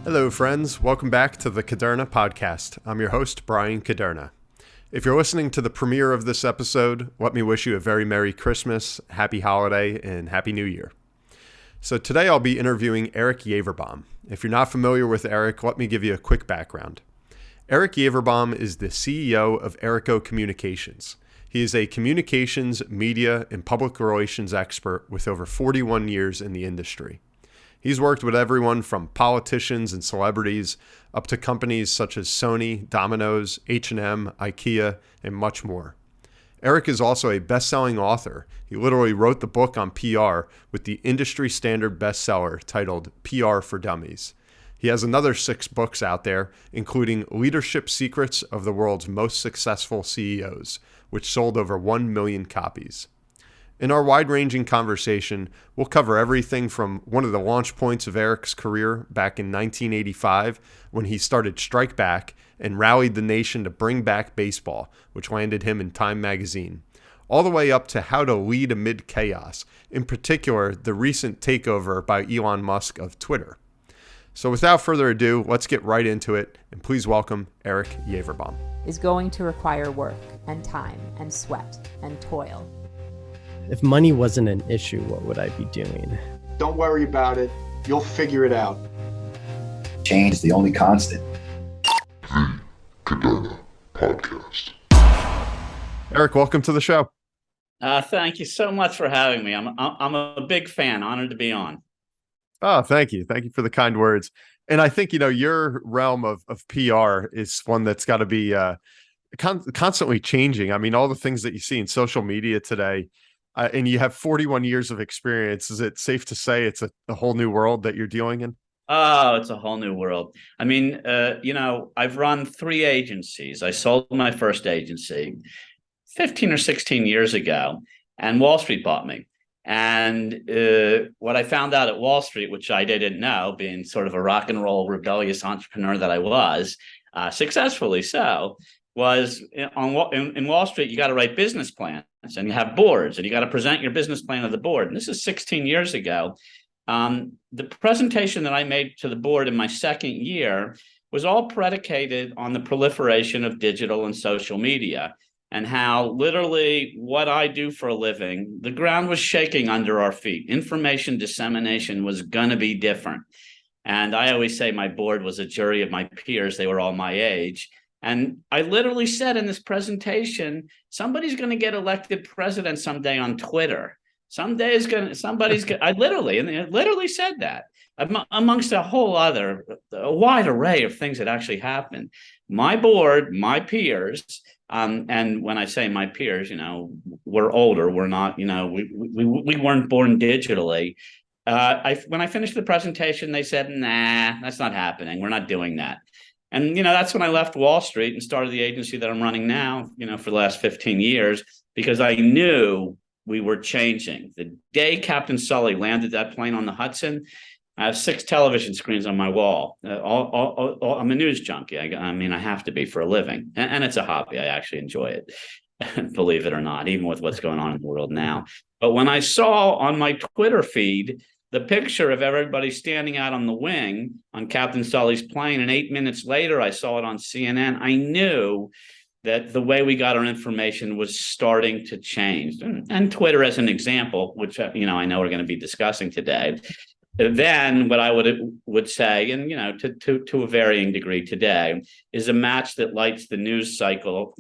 Hello, friends. Welcome back to the Caderna podcast. I'm your host, Brian Caderna. If you're listening to the premiere of this episode, let me wish you a very Merry Christmas, Happy Holiday, and Happy New Year. So today I'll be interviewing Eric Yaverbaum. If you're not familiar with Eric, let me give you a quick background. Eric Yaverbaum is the CEO of Ericho Communications. He is a communications, media, and public relations expert with over 41 years in the industry. He's worked with everyone from politicians and celebrities up to companies such as Sony, Domino's, H&amp, IKEA, and much more. Eric is also a best-selling author. He literally wrote the book on PR with the industry standard bestseller titled PR for Dummies. He has another 6 books out there, including Leadership Secrets of the World's Most Successful CEOs, which sold over 1 million copies. In our wide-ranging conversation, we'll cover everything from one of the launch points of Eric's career back in 1985 when he started Strike Back and rallied the nation to bring back baseball, which landed him in Time magazine, all the way up to how to lead amid chaos, in particular the recent takeover by Elon Musk of Twitter. So without further ado, let's get right into it, and please welcome Eric Yaverbaum. Is going to require work and time and sweat and toil. If money wasn't an issue, what would I be doing? Don't worry about it. You'll figure it out. Change is the only constant. The Caderna Podcast. Eric, welcome to the show. Thank you so much for having me. I'm a big fan. Honored to be on. Oh, thank you. Thank you for the kind words. And I think, your realm of PR is one that's got to be constantly changing. I mean, all the things that you see in social media today, and you have 41 years of experience. Is it safe to say it's a whole new world that you're dealing in? Oh, it's a whole new world. I mean, I've run 3 agencies. I sold my first agency 15 or 16 years ago, and Wall Street bought me. And what I found out at Wall Street, which I didn't know, being sort of a rock and roll rebellious entrepreneur that I was, successfully so, was in Wall Street, you got to write business plans and you have boards and you got to present your business plan to the board. And this is 16 years ago. The presentation that I made to the board in my second year was all predicated on the proliferation of digital and social media and how literally what I do for a living, the ground was shaking under our feet. Information dissemination was going to be different. And I always say my board was a jury of my peers. They were all my age. And I literally said in this presentation, somebody's going to get elected president someday on Twitter. I literally said that amongst a wide array of things that actually happened. My board, my peers, and when I say my peers, we're older. We're not, we weren't born digitally. When I finished the presentation, they said, nah, that's not happening. We're not doing that. And, that's when I left Wall Street and started the agency that I'm running now, for the last 15 years, because I knew we were changing. The day Captain Sully landed that plane on the Hudson, I have 6 television screens on my wall. I'm a news junkie. I have to be for a living. And it's a hobby. I actually enjoy it, believe it or not, even with what's going on in the world now. But when I saw on my Twitter feed the picture of everybody standing out on the wing on Captain Sully's plane, and 8 minutes later, I saw it on CNN, I knew that the way we got our information was starting to change. And Twitter as an example, which, I know we're going to be discussing today. Then what I would say, and, to a varying degree today, is a match that lights the news cycle,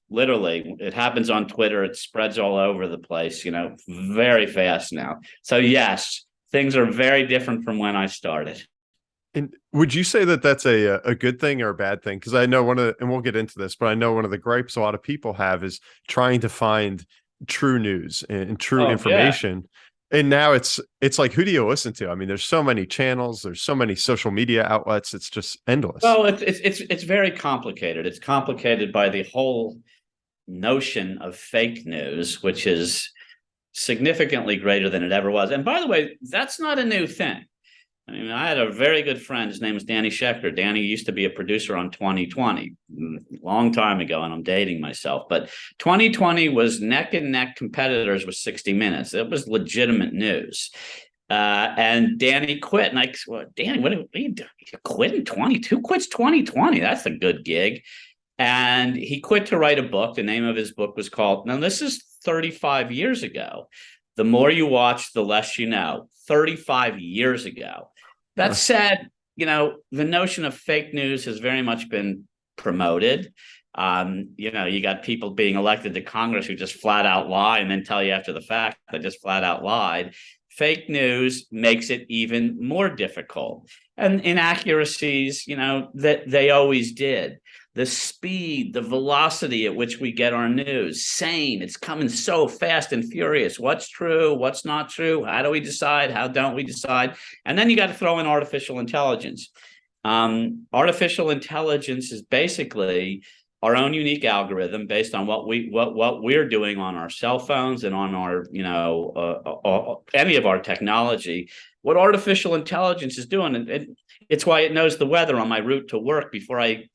literally. It happens on Twitter. It spreads all over the place, very fast now. So yes, things are very different from when I started. And would you say that that's a good thing or a bad thing? Because I know and we'll get into this, but I know one of the gripes a lot of people have is trying to find true news and true information. Yeah. And now it's like, who do you listen to? I mean, there's so many channels, there's so many social media outlets. It's just endless. Well, it's very complicated. It's complicated by the whole notion of fake news, which is significantly greater than it ever was. And by the way, that's not a new thing. I mean, I had a very good friend. His name is Danny Schechter. Danny used to be a producer on 2020 a long time ago, and I'm dating myself. But 2020 was neck and neck competitors with 60 Minutes. It was legitimate news. And Danny quit. And I well, Danny, what are you doing? You quit in 22? Quits 2020. That's a good gig. And he quit to write a book. The name of his book was called, now this is 35 years ago. The more you watch, the less you know. 35 years ago. That said, the notion of fake news has very much been promoted. You got people being elected to Congress who just flat out lie and then tell you after the fact they just flat out lied. Fake news makes it even more difficult. And inaccuracies, that they always did. The speed, the velocity at which we get our news, it's coming so fast and furious. What's true? What's not true? How do we decide? How don't we decide? And then you got to throw in artificial intelligence. Artificial intelligence is basically our own unique algorithm based on what we're doing on our cell phones and on our, any of our technology. What artificial intelligence is doing, and it's why it knows the weather on my route to work before I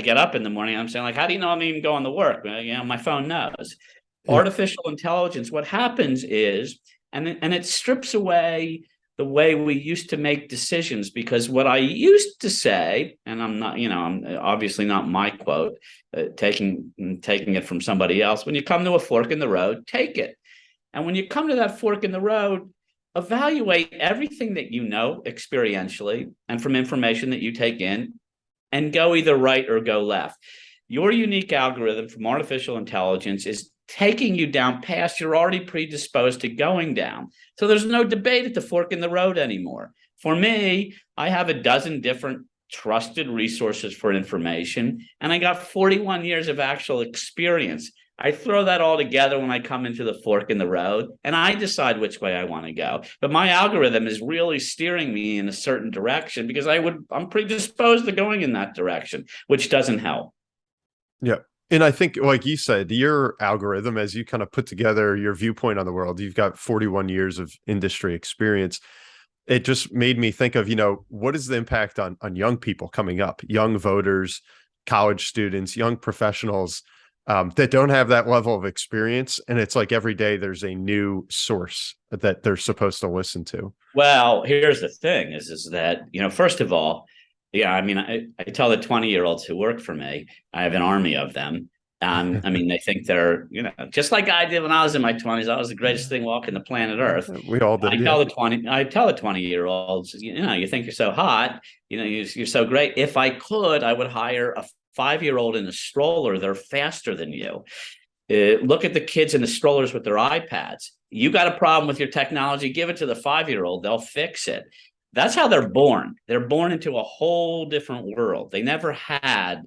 get up in the morning. I'm saying, like, how do you know I'm even going to work? My phone knows. Yeah. Artificial intelligence, what happens is, and it strips away the way we used to make decisions, because what I used to say, and I'm not, I'm obviously not my quote, taking it from somebody else. When you come to a fork in the road, take it. And when you come to that fork in the road, evaluate everything that you know experientially and from information that you take in, and go either right or go left. Your unique algorithm from artificial intelligence is taking you down paths you're already predisposed to going down. So there's no debate at the fork in the road anymore. For me, I have a dozen different trusted resources for information, and I got 41 years of actual experience. I throw that all together when I come into the fork in the road, and I decide which way I want to go. But my algorithm is really steering me in a certain direction because I'm predisposed to going in that direction, which doesn't help. Yeah. And I think, like you said, your algorithm, as you kind of put together your viewpoint on the world, you've got 41 years of industry experience. It just made me think of, what is the impact on young people coming up, young voters, college students, young professionals that don't have that level of experience. And it's like every day there's a new source that they're supposed to listen to. Well, here's the thing is that, first of all, I tell the 20-year-olds who work for me, I have an army of them. They think they're, just like I did when I was in my 20s. I was the greatest thing walking the planet Earth. We all did. I tell the 20-year-olds, you think you're so hot, you're so great. If I could, I would hire a 5-year-old in a stroller. They're faster than you. Look at the kids in the strollers with their iPads. You got a problem with your technology, give it to the 5-year-old. They'll fix it. That's how they're born. They're born into a whole different world. They never had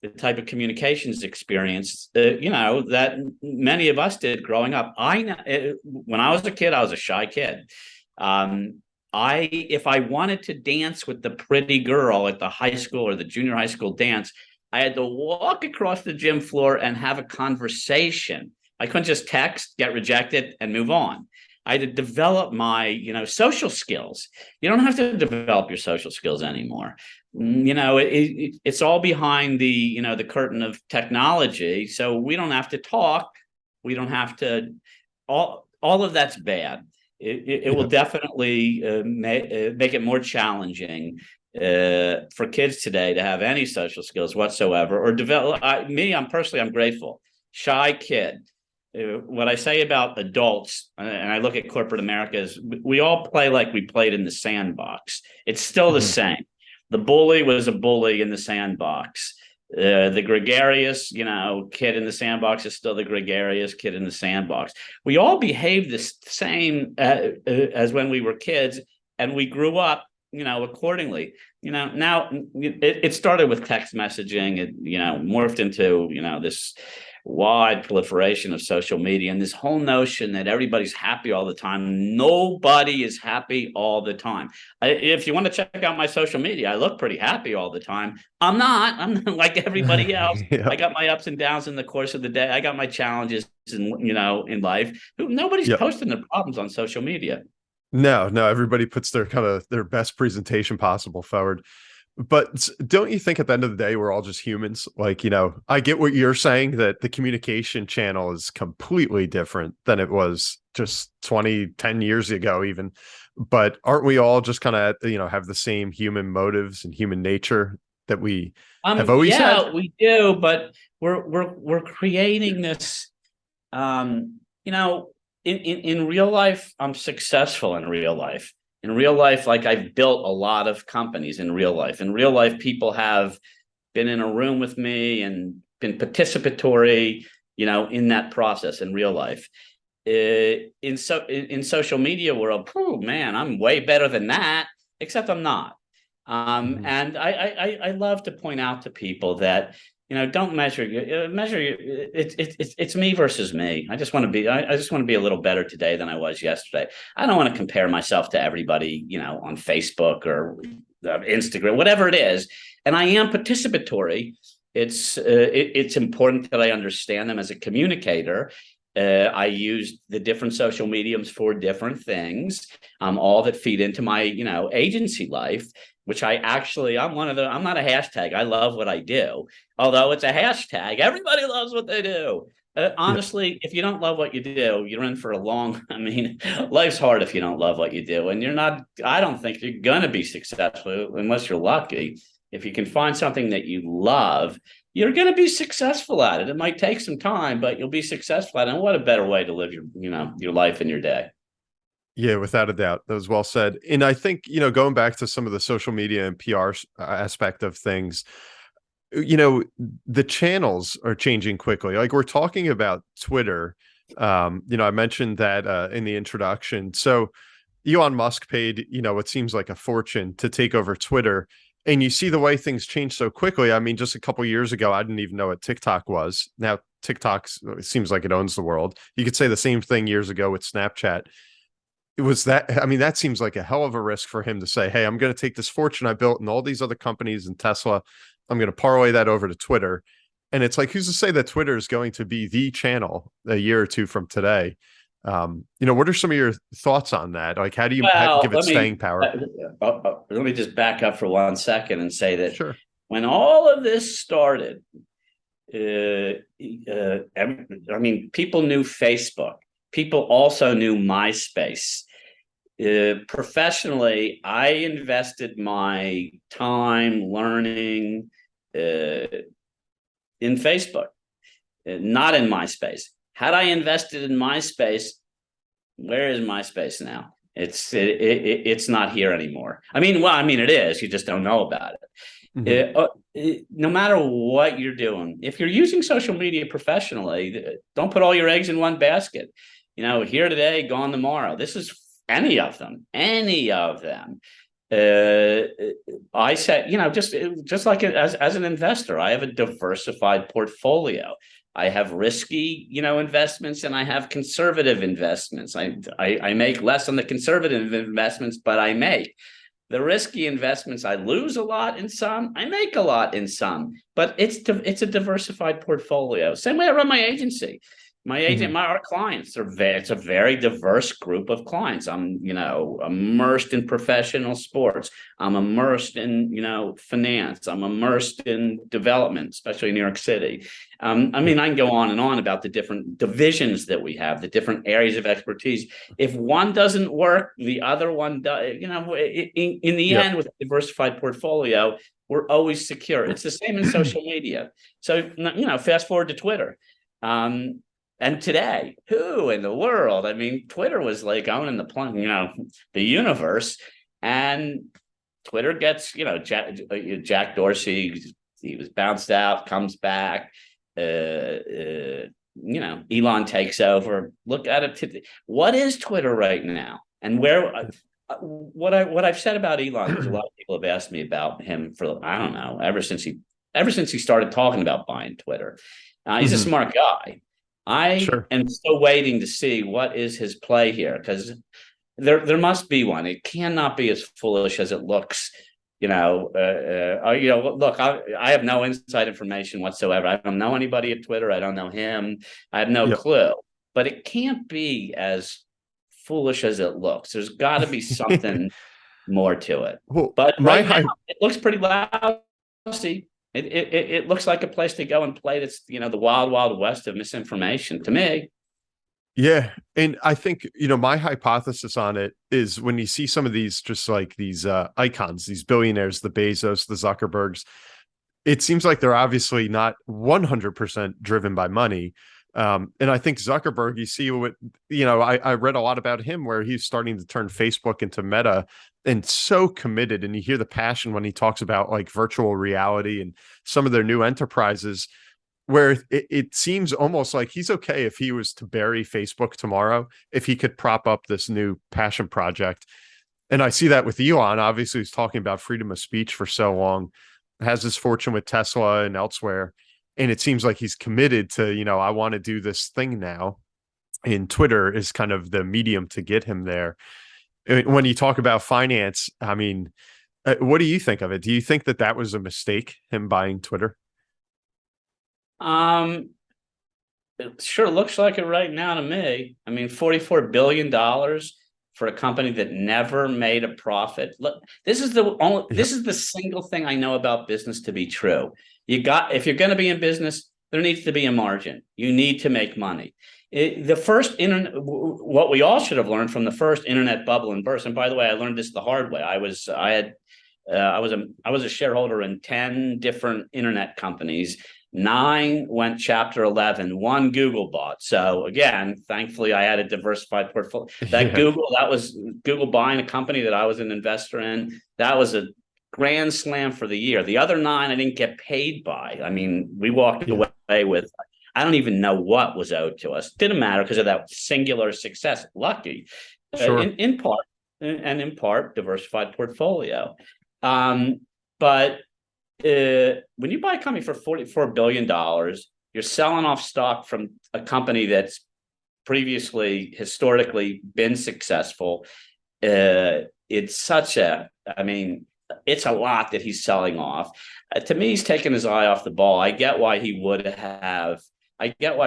the type of communications experience, that many of us did growing up. When I was a kid, I was a shy kid. If I wanted to dance with the pretty girl at the high school or the junior high school dance, I had to walk across the gym floor and have a conversation. I couldn't just text, get rejected, and move on. I had to develop my, social skills. You don't have to develop your social skills anymore. It's all behind the, the curtain of technology. So we don't have to talk. We don't have to. All of that's bad. It will definitely make it more challenging for kids today to have any social skills whatsoever or develop. I'm grateful. Shy kid. What I say about adults, and I look at corporate America, is we all play like we played in the sandbox. It's still the same. The bully was a bully in the sandbox. The gregarious, kid in the sandbox is still the gregarious kid in the sandbox. We all behave the same as when we were kids, and we grew up, accordingly. Now it started with text messaging. It, morphed into, this wide proliferation of social media and this whole notion that everybody's happy all the time. Nobody is happy all the time. If you want to check out my social media, I look pretty happy all the time. I'm not like everybody else. Yeah. I got my ups and downs in the course of the day. I got my challenges in life. Nobody's posting their problems on social media. No, everybody puts their best presentation possible forward. But don't you think at the end of the day, we're all just humans? Like, I get what you're saying, that the communication channel is completely different than it was just 10 years ago, even. But aren't we all just kind of, have the same human motives and human nature that we have always Yeah, had? we do, but we're creating this. You know, in real life, I'm successful in real life. In real life, like I've built a lot of companies in real life. In real life, people have been in a room with me and been participatory, in that process in real life. In social media world, oh man, I'm way better than that, except I'm not. And I love to point out to people that don't measure it's me versus me. I just want to be I just want to be a little better today than I was yesterday. I don't want to compare myself to everybody on Facebook or Instagram, whatever it is. And I am participatory. It's important that I understand them as a communicator. I use the different social mediums for different things, all that feed into my agency life, which I'm not a hashtag. I love what I do. Although it's a hashtag, everybody loves what they do. Honestly, if you don't love what you do, you're in for life's hard if you don't love what you do. And I don't think you're going to be successful unless you're lucky. If you can find something that you love, you're going to be successful at it. It might take some time, but you'll be successful at it. And what a better way to live your life and your day. Yeah, without a doubt. That was well said. And I think, going back to some of the social media and PR aspect of things, the channels are changing quickly. Like we're talking about Twitter. I mentioned that in the introduction. So Elon Musk paid, what seems like a fortune to take over Twitter. And you see the way things change so quickly. I mean, just a couple years ago, I didn't even know what TikTok was. Now TikTok seems like it owns the world. You could say the same thing years ago with Snapchat. That seems like a hell of a risk for him to say, hey, I'm going to take this fortune I built in all these other companies and Tesla. I'm going to parlay that over to Twitter. And it's like, who's to say that Twitter is going to be the channel a year or two from today? What are some of your thoughts on that? Like, how do you give it staying power? Let me just back up for 1 second and say that Sure. when all of this started, people knew Facebook. People also knew MySpace. Professionally, I invested my time learning in Facebook, not in MySpace. Had I invested in MySpace, where is MySpace now? It's not here anymore. It is. You just don't know about it. Mm-hmm. No matter what you're doing, if you're using social media professionally, don't put all your eggs in one basket. Here today, gone tomorrow. This is any of them. I said, just like as an investor, I have a diversified portfolio. I have risky, investments, and I have conservative investments. I make less on the conservative investments, but I make. The risky investments, I lose a lot in some, I make a lot in some, but it's a diversified portfolio. Same way I run my agency. My agent, our clients it's a very diverse group of clients. I'm, immersed in professional sports. I'm immersed in, finance. I'm immersed in development, especially in New York City. I can go on and on about the different divisions that we have, the different areas of expertise. If one doesn't work, the other one does. In the end, with a diversified portfolio, we're always secure. It's the same in social media. So, fast forward to Twitter. And today, who in the world? Twitter was like owning the universe, and Twitter gets, Jack Dorsey, he was bounced out, comes back. Elon takes over. Look at it. What is Twitter right now? And what I've said about Elon, because a lot of people have asked me about him for, I don't know, ever since he started talking about buying Twitter. He's a smart guy. I am still waiting to see what is his play here, because there must be one. It cannot be as foolish as it looks. Look, I have no inside information whatsoever. I don't know anybody at Twitter. I don't know him. I have no clue. But it can't be as foolish as it looks. There's got to be something more to it. Well, But right now, it looks pretty lousy. It looks like a place to go and play. That's, the wild, wild west of misinformation to me. Yeah. And I think, my hypothesis on it is when you see some of these, just like these icons, these billionaires, the Bezos, the Zuckerbergs, it seems like they're obviously not 100% driven by money. And I think Zuckerberg, you see what, I read a lot about him where he's starting to turn Facebook into Meta, and so committed. And you hear the passion when he talks about like virtual reality and some of their new enterprises, where it seems almost like he's okay if he was to bury Facebook tomorrow, if he could prop up this new passion project. And I see that with Elon. Obviously, he's talking about freedom of speech for so long, has his fortune with Tesla and elsewhere. And it seems like he's committed to, I want to do this thing now. And Twitter is kind of the medium to get him there. When you talk about finance, I mean, what do you think of it? Do you think that was a mistake, him buying Twitter? It sure looks like it right now to me. I mean, $44 billion for a company that never made a profit. Look, this is the single thing I know about business to be true. If you're going to be in business, there needs to be a margin. You need to make money. The first internet, what we all should have learned from the first internet bubble and burst. And by the way, I learned this the hard way. I was a shareholder in 10 different internet companies. 9 went Chapter 11. 1 Google bought. So again, thankfully, I had a diversified portfolio. That was Google buying a company that I was an investor in. That was a grand slam for the year. The other 9 I didn't get paid by. I mean, we walked away with, I don't even know what was owed to us. Didn't matter because of that singular success. Lucky, sure. in part, diversified portfolio. But when you buy a company for $44 billion, you're selling off stock from a company that's previously, historically been successful. It's a lot that he's selling off. To me, he's taken his eye off the ball. I get why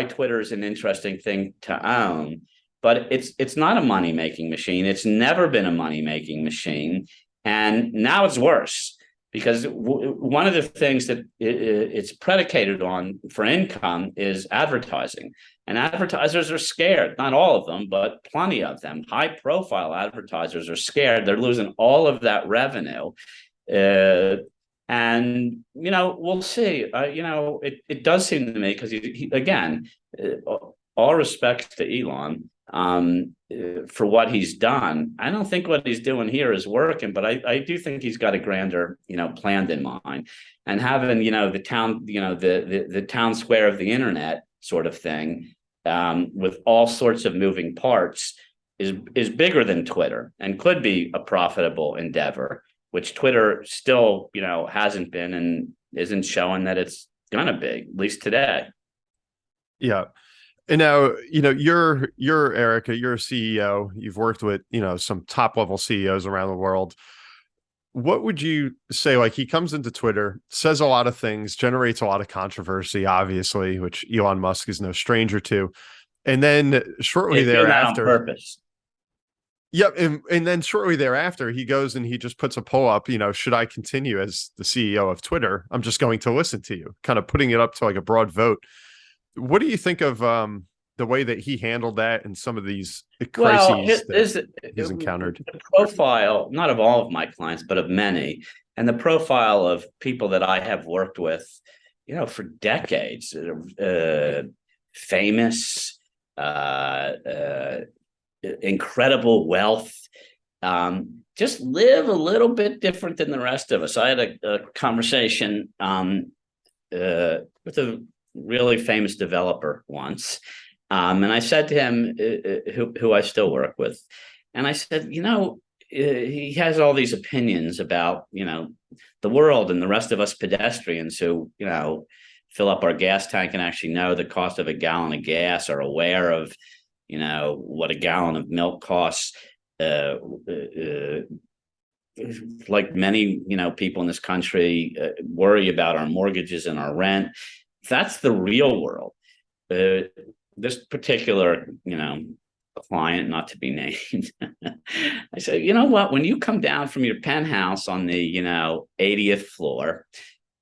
Twitter is an interesting thing to own, but it's not a money-making machine. It's never been a money-making machine. And now it's worse because one of the things that it's predicated on for income is advertising. And advertisers are scared, not all of them, but plenty of them. High-profile advertisers are scared. They're losing all of that revenue. And, we'll see. It does seem to me, because he again, all respects to Elon for what he's done. I don't think what he's doing here is working, but I do think he's got a grander, plan in mind. And having, the town, the town square of the internet sort of thing, with all sorts of moving parts is bigger than Twitter and could be a profitable endeavor, which Twitter still, hasn't been and isn't showing that it's gonna be, at least today. Yeah. And now, you're Erica, you're a CEO. You've worked with, some top level CEOs around the world. What would you say? Like, he comes into Twitter, says a lot of things, generates a lot of controversy, obviously, which Elon Musk is no stranger to. And then shortly thereafter, on purpose. Yep. And then shortly thereafter, he goes and he just puts a poll up, should I continue as the CEO of Twitter? I'm just going to listen to you, kind of putting it up to like a broad vote. What do you think of the way that he handled that and some of these crises he's encountered? The profile, not of all of my clients, but of many, and the profile of people that I have worked with, for decades, famous, incredible wealth, just live a little bit different than the rest of us. I had a conversation with a really famous developer once. And I said to him, who I still work with, and I said, he has all these opinions about, the world and the rest of us pedestrians who, fill up our gas tank and actually know the cost of a gallon of gas, are aware of, what a gallon of milk costs. Like many, people in this country worry about our mortgages and our rent. That's the real world. This particular, client, not to be named. I said, you know what? When you come down from your penthouse on the 80th floor,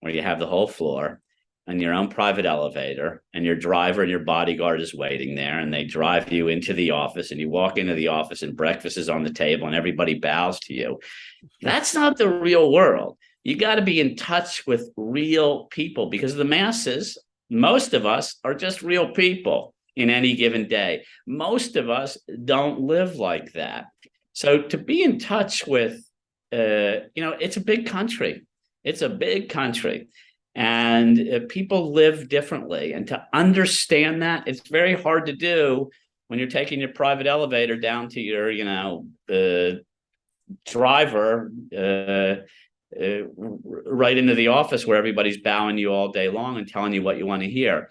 where you have the whole floor and your own private elevator, and your driver and your bodyguard is waiting there, and they drive you into the office, and you walk into the office and breakfast is on the table and everybody bows to you. That's not the real world. You got to be in touch with real people, because the masses, most of us, are just real people in any given day. Most of us don't live like that. So to be in touch with, it's a big country. It's a big country. And people live differently. And to understand that, it's very hard to do when you're taking your private elevator down to your, driver right into the office where everybody's bowing you all day long and telling you what you want to hear.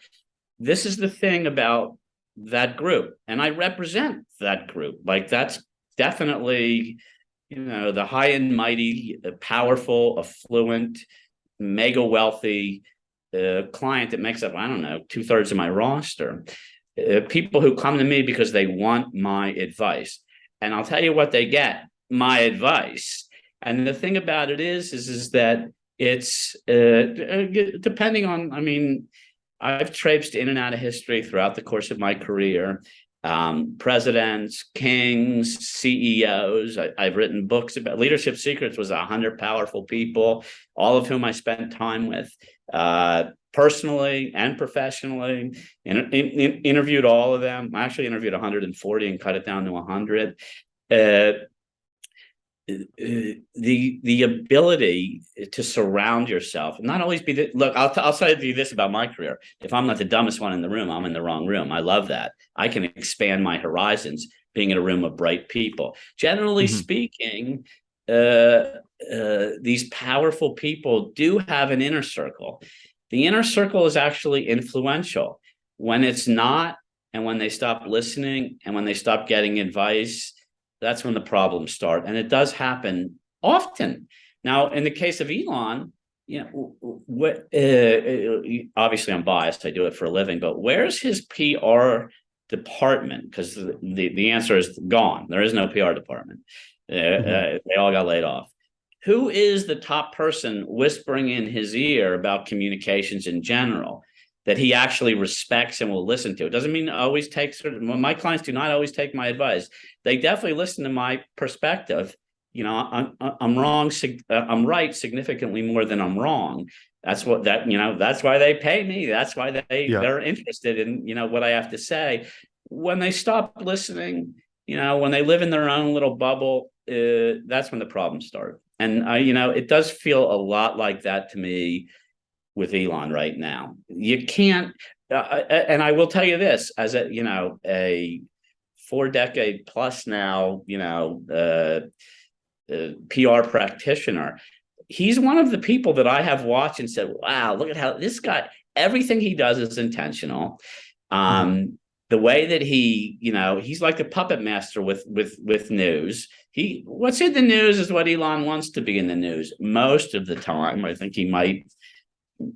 This is the thing about that group. And I represent that group. Like, that's definitely, the high and mighty, powerful, affluent, mega wealthy client that makes up, I don't know, 2/3 of my roster. People who come to me because they want my advice. And I'll tell you what they get: my advice. And the thing about it is that it's depending on, I've traipsed in and out of history throughout the course of my career. Presidents, kings, CEOs. I've written books about Leadership Secrets, was 100 powerful people, all of whom I spent time with, personally and professionally. Interviewed all of them. I actually interviewed 140 and cut it down to 100. The ability to surround yourself, not always be I'll say to you this about my career: if I'm not the dumbest one in the room, I'm in the wrong room. I love that. I can expand my horizons being in a room of bright people. Generally speaking, these powerful people do have an inner circle. The inner circle is actually influential. When it's not, and when they stop listening, and when they stop getting advice, that's when the problems start. And it does happen often. Now, in the case of Elon, obviously I'm biased, I do it for a living, but where's his PR department? Because the answer is gone. There is no PR department. They all got laid off. Who is the top person whispering in his ear about communications in general that he actually respects and will listen to? It doesn't mean always my clients do not always take my advice. They definitely listen to my perspective. I'm wrong. I'm right significantly more than I'm wrong. That's why they pay me. That's why they're interested in, what I have to say. When they stop listening, when they live in their own little bubble, that's when the problems start. And it does feel a lot like that to me with Elon right now. You can't, and I will tell you this, as a 4-decade plus now, PR practitioner, he's one of the people that I have watched and said, wow, look at how this guy, everything he does is intentional. The way that he's like the puppet master with news. What's in the news is what Elon wants to be in the news most of the time. I think he might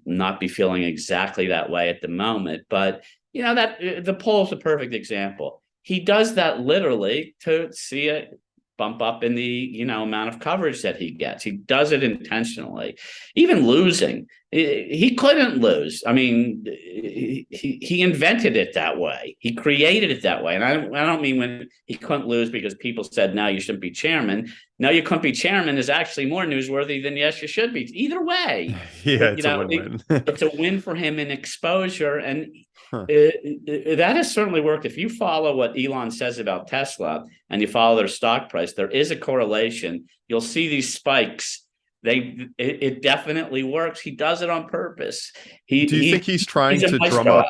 not be feeling exactly that way at the moment, but that the poll is a perfect example. He does that literally to see it bump up in the amount of coverage that he gets. He does it intentionally. Even losing, he couldn't lose. He invented it that way. He created it that way. And I don't mean when he couldn't lose because people said, no, you shouldn't be chairman. No, you couldn't be chairman is actually more newsworthy than yes, you should be. Either way, it's a win-win. It's a win for him in exposure. And that has certainly worked. If you follow what Elon says about Tesla and you follow their stock price, there is a correlation. You'll see these spikes. It definitely works. He does it on purpose. Do you think he's trying to drum up?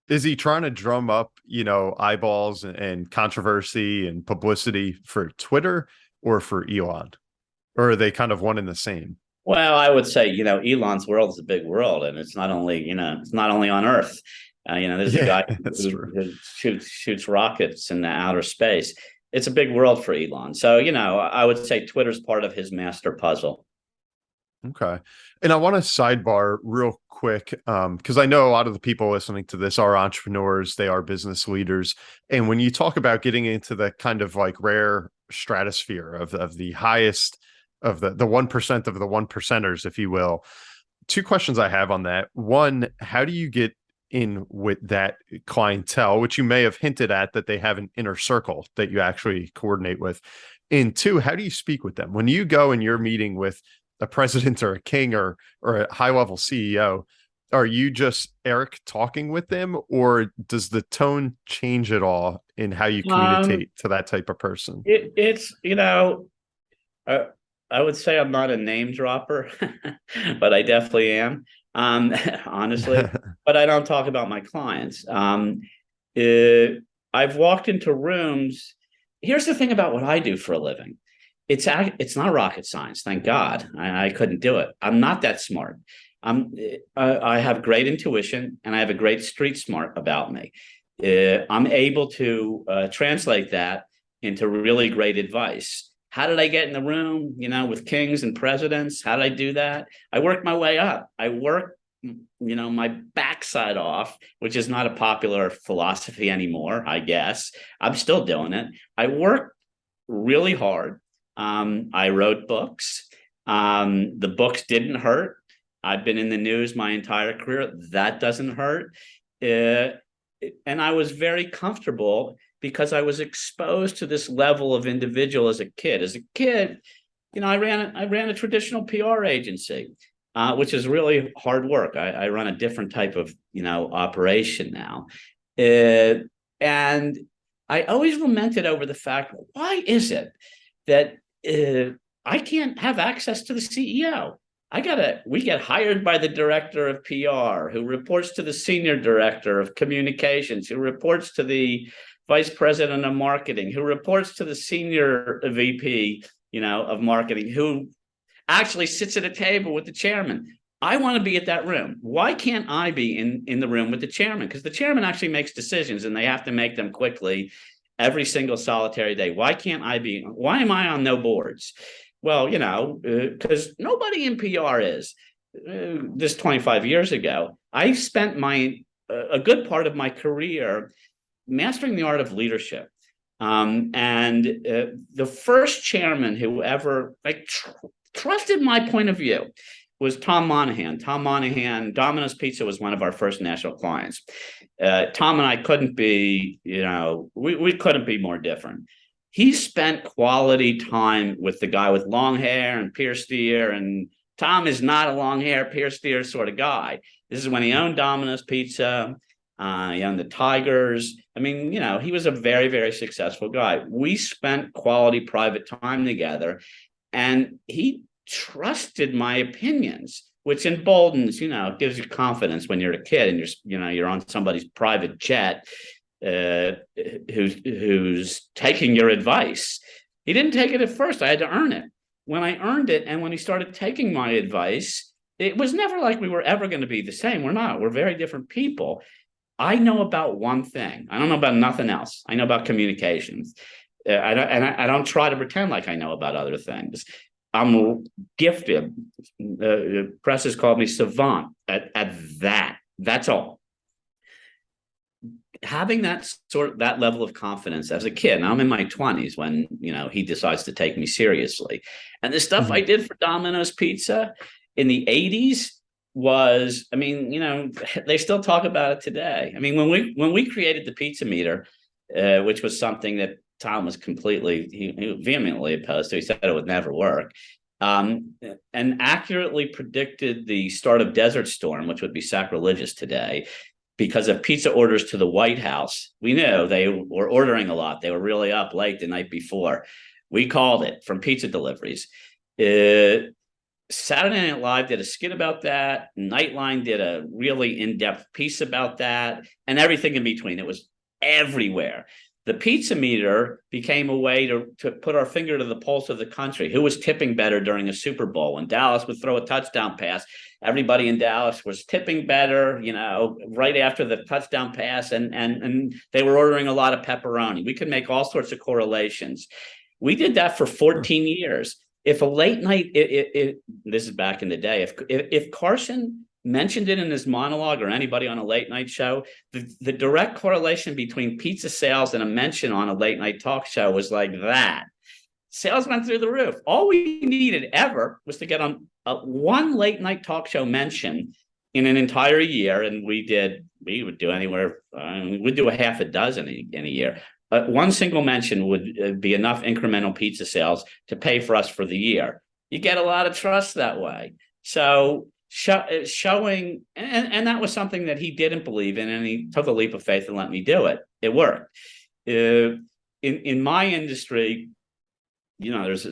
Is he trying to drum up, eyeballs and controversy and publicity for Twitter or for Elon? Or are they kind of one and the same? Well, I would say, Elon's world is a big world, and it's not only, it's not only on Earth. There's a guy who shoots rockets in the outer space. It's a big world for Elon. So, I would say Twitter's part of his master puzzle. Okay. And I want to sidebar real quick, because I know a lot of the people listening to this are entrepreneurs, they are business leaders. And when you talk about getting into the kind of like rare stratosphere of the highest of the 1% of the one percenters, if you will, two questions I have on that. One, how do you get in with that clientele, which you may have hinted at that they have an inner circle that you actually coordinate with? And two, how do you speak with them when you go and you're meeting with a president or a king or a high level CEO? Are you just Eric talking with them, or does the tone change at all in how you communicate to that type of person? It's I would say I'm not a name dropper, but I definitely am, honestly. But I don't talk about my clients. I've walked into rooms. Here's the thing about what I do for a living. It's not rocket science, thank God. I couldn't do it. I'm not that smart. I have great intuition and I have a great street smart about me. I'm able to translate that into really great advice. How did I get in the room, with kings and presidents? How did I do that? I worked my way up. I worked, my backside off, which is not a popular philosophy anymore, I guess. I'm still doing it. I worked really hard. I wrote books. The books didn't hurt. I've been in the news my entire career. That doesn't hurt. And I was very comfortable because I was exposed to this level of individual as a kid. As a kid, I ran a traditional PR agency, which is really hard work. I run a different type of, operation now. And I always lamented over the fact, why is it that I can't have access to the CEO? We get hired by the director of PR, who reports to the senior director of communications, who reports to the vice president of marketing, who reports to the senior VP, of marketing, who actually sits at a table with the chairman. I want to be at that room. Why can't I be in the room with the chairman? Because the chairman actually makes decisions and they have to make them quickly every single solitary day. Why can't I be? Why am I on no boards? Well, because nobody in PR is. This 25 years ago, I spent a good part of my career mastering the art of leadership. And the first chairman who ever trusted my point of view was Tom Monahan. Tom Monahan, Domino's Pizza was one of our first national clients. Tom and I couldn't be, we couldn't be more different. He spent quality time with the guy with long hair and pierced ear, and Tom is not a long hair, pierced ear sort of guy. This is when he owned Domino's Pizza. He owned the Tigers. I mean, he was a very, very successful guy. We spent quality private time together, and he trusted my opinions, which emboldens, gives you confidence when you're a kid and you're on somebody's private jet who's taking your advice. He didn't take it at first. I had to earn it. When I earned it, and when he started taking my advice, it was never like we were ever going to be the same. We're not. We're very different people. I know about one thing. I don't know about nothing else. I know about communications. I don't try to pretend like I know about other things. I'm gifted. The press has called me savant at that. That's all. Having that level of confidence as a kid, and I'm in my 20s when he decides to take me seriously. And the stuff I did for Domino's Pizza in the 80s was, they still talk about it today. I mean, when we created the pizza meter, which was something that Tom was he vehemently opposed to. He said it would never work, and accurately predicted the start of Desert Storm, which would be sacrilegious today, because of pizza orders to the White House. We knew they were ordering a lot. They were really up late the night before. We called it from pizza deliveries. Saturday Night Live did a skit about that. Nightline did a really in-depth piece about that, and everything in between. It was everywhere. The pizza meter became a way to put our finger to the pulse of the country. Who was tipping better during a Super Bowl? When Dallas would throw a touchdown pass, everybody in Dallas was tipping better, right after the touchdown pass, and they were ordering a lot of pepperoni. We could make all sorts of correlations. We did that for 14 years. If a late night, this is back in the day, if Carson mentioned it in his monologue, or anybody on a late night show, the direct correlation between pizza sales and a mention on a late night talk show was like that. Sales went through the roof. All we needed ever was to get on one late night talk show mention in an entire year, and we would do anywhere, we'd do a half a dozen in a year. One single mention would be enough incremental pizza sales to pay for us for the year. You get a lot of trust that way. So showing, and that was something that he didn't believe in, and he took a leap of faith and let me do it. It worked. In my industry, there's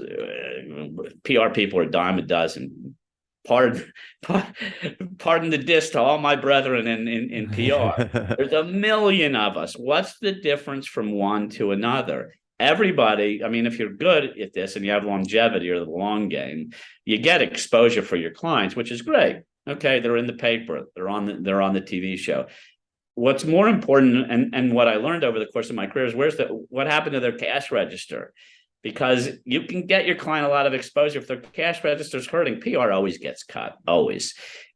PR people are a dime a dozen. Pardon the diss to all my brethren in PR. There's a million of us. What's the difference from one to another? Everybody, if you're good at this and you have longevity or the long game, you get exposure for your clients, which is great. Okay, they're in the paper, they're on the TV show. What's more important, and what I learned over the course of my career, is what happened to their cash register. Because you can get your client a lot of exposure. If their cash register is hurting, PR always gets cut, always.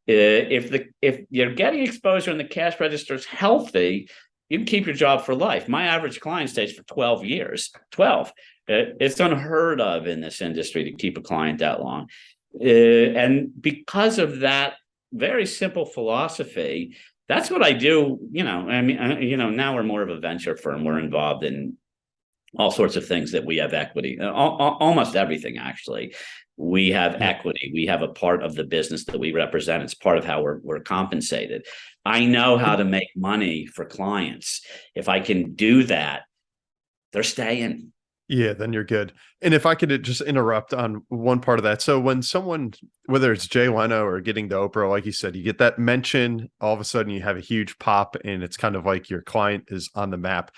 If you're getting exposure and the cash register is healthy, you can keep your job for life. My average client stays for 12 years. 12. It's unheard of in this industry to keep a client that long. And because of that very simple philosophy, that's what I do. Now we're more of a venture firm. We're involved in all sorts of things that we have equity, almost everything, actually. We have equity. We have a part of the business that we represent. It's part of how we're compensated. I know how to make money for clients. If I can do that, they're staying. Yeah, then you're good. And if I could just interrupt on one part of that. So when someone, whether it's Jay Leno or getting to Oprah, like you said, you get that mention, all of a sudden you have a huge pop, and it's kind of like your client is on the map.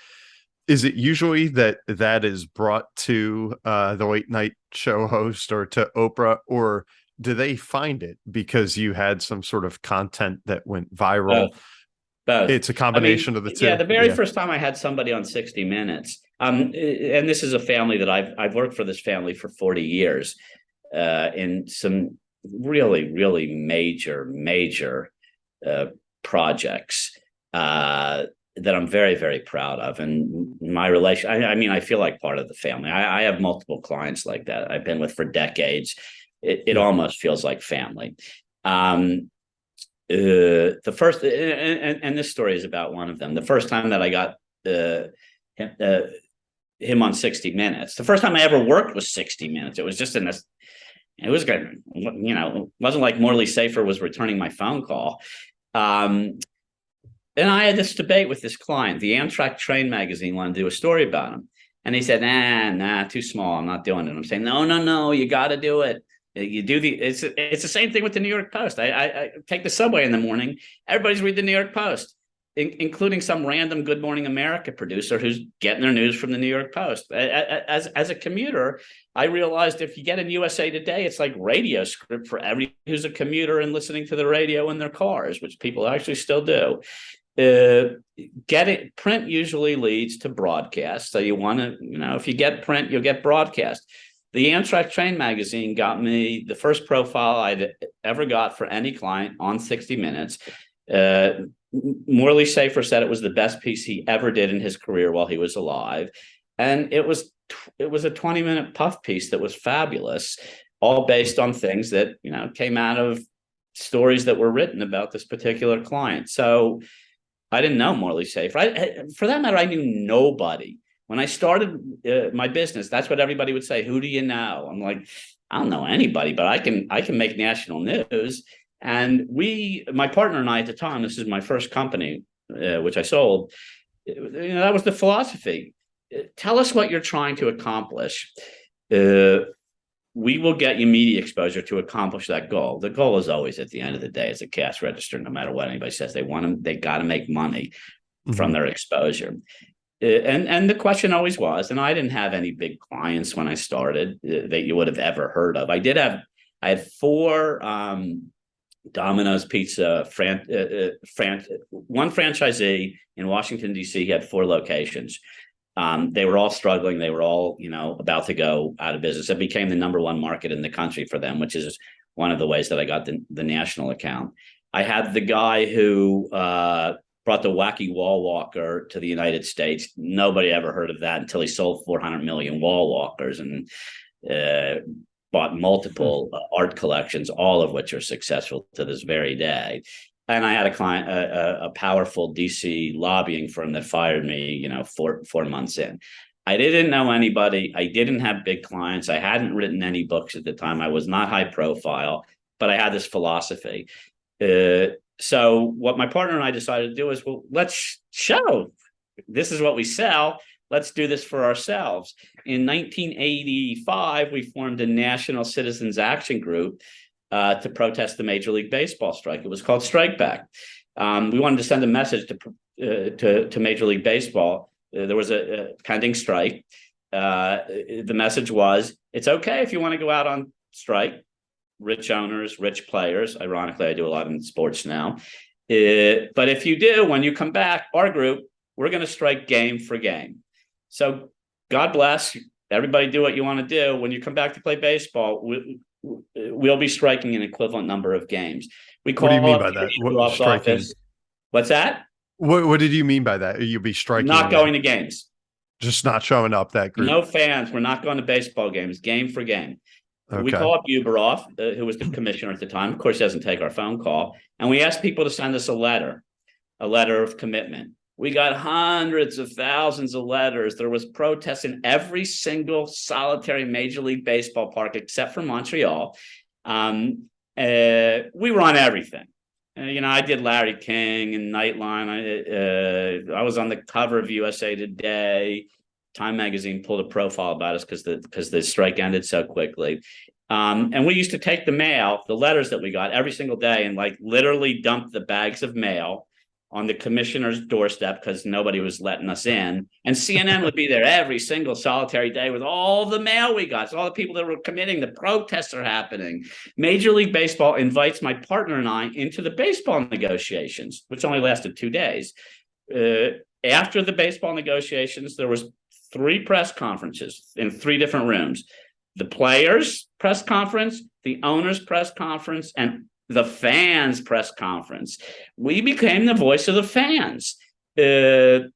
Is it usually that is brought to the late night show host or to Oprah, or do they find it because you had some sort of content that went viral? Both. It's a combination of the two. Yeah, the very first time I had somebody on 60 Minutes, and this is a family that I've worked for this family for 40 years in some really, really major projects. That I'm very, very proud of. And my relation, I feel like part of the family. I have multiple clients like that I've been with for decades. It almost feels like family. The first, and this story is about one of them. The first time that I got him on 60 Minutes, the first time I ever worked was 60 Minutes. It was just it was good. It wasn't like Morley Safer was returning my phone call. And I had this debate with this client. The Amtrak Train magazine wanted to do a story about him. And he said, nah, too small. I'm not doing it. I'm saying, no, you got to do it. You do it's the same thing with the New York Post. I take the subway in the morning. Everybody's reading the New York Post, including some random Good Morning America producer who's getting their news from the New York Post. As a commuter, I realized if you get in USA Today, it's like radio script for every who's a commuter and listening to the radio in their cars, which people actually still do. Print usually leads to broadcast. So you want to, if you get print, you'll get broadcast. The Amtrak Train magazine got me the first profile I'd ever got for any client on 60 Minutes. Morley Safer said it was the best piece he ever did in his career while he was alive. And it was a 20-minute puff piece that was fabulous, all based on things that, came out of stories that were written about this particular client. So I didn't know Morley Safer. For that matter, I knew nobody. When I started my business, that's what everybody would say. Who do you know? I'm like, I don't know anybody, but I can make national news. And my partner and I at the time, this is my first company, which I sold. That was the philosophy. Tell us what you're trying to accomplish. We will get you media exposure to accomplish that goal. The goal is always, at the end of the day, is a cash register. No matter what anybody says, they got to make money from their exposure. And the question always was, and I didn't have any big clients when I started that you would have ever heard of. I had 4 Domino's pizza one franchisee in Washington, D.C. He had 4 locations. They were all struggling. They were all, about to go out of business. It became the #1 market in the country for them, which is one of the ways that I got the national account. I had the guy who brought the wacky wall walker to the United States. Nobody ever heard of that until he sold 400 million wall walkers and bought multiple art collections, all of which are successful to this very day. And I had a client, a powerful DC lobbying firm that fired me, 4 months in. I didn't know anybody. I didn't have big clients. I hadn't written any books at the time. I was not high profile, but I had this philosophy. So what my partner and I decided to do is, well, let's show this is what we sell. Let's do this for ourselves. In 1985, we formed a national citizens action group to protest the Major League Baseball strike. It was called Strike Back. We wanted to send a message to Major League Baseball. There was a pending strike. The message was, it's okay if you want to go out on strike. Rich owners, rich players. Ironically, I do a lot in sports now. But if you do, when you come back, our group, we're going to strike game for game. So God bless. Everybody do what you want to do. When you come back to play baseball, we'll be striking an equivalent number of games. What do you mean by that? What, striking? What's that? What did you mean by that? You'll be striking? Not going to games. Just not showing up, that group. No fans. We're not going to baseball games, game for game. Okay. We call up Yaverbaum, who was the commissioner at the time. Of course, he doesn't take our phone call. And we asked people to send us a letter of commitment. We got hundreds of thousands of letters. There was protests in every single solitary Major League Baseball park except for Montreal. We were on everything. I did Larry King and Nightline. I was on the cover of USA Today. Time magazine pulled a profile about us because the strike ended so quickly. And we used to take the mail, the letters that we got every single day, and literally dump the bags of mail on the commissioner's doorstep because nobody was letting us in. And CNN would be there every single solitary day with all the mail we got. So all the people that were committing, the protests are happening. Major League Baseball invites my partner and I into the baseball negotiations, which only lasted 2 days. After the baseball negotiations, there was 3 press conferences in 3 different rooms: the players' press conference, the owners' press conference, and the fans' press conference. We became the voice of the fans. After